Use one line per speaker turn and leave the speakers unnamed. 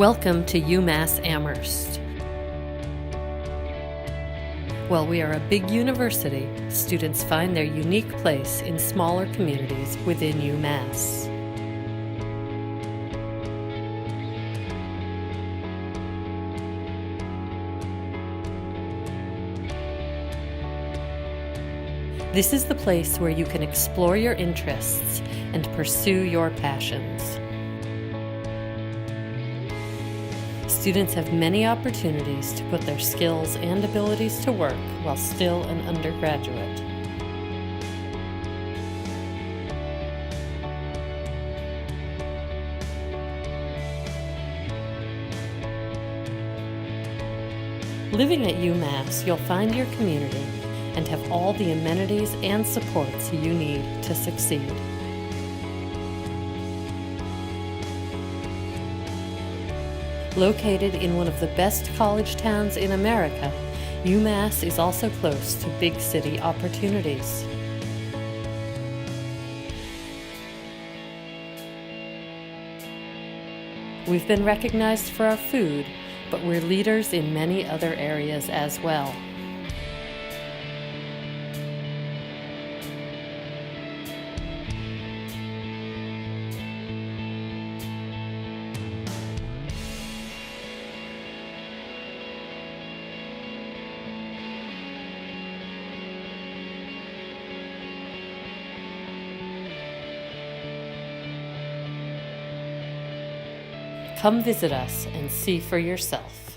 Welcome to UMass Amherst. While we are a big university, students find their unique place in smaller communities within UMass. This is the place where you can explore your interests and pursue your passions. Students have many opportunities to put their skills and abilities to work while still an undergraduate. Living at UMass, you'll find your community and have all the amenities and supports you need to succeed. Located in one of the best college towns in America, UMass is also close to big city opportunities. We've been recognized for our food, but we're leaders in many other areas as well. Come visit us and see for yourself.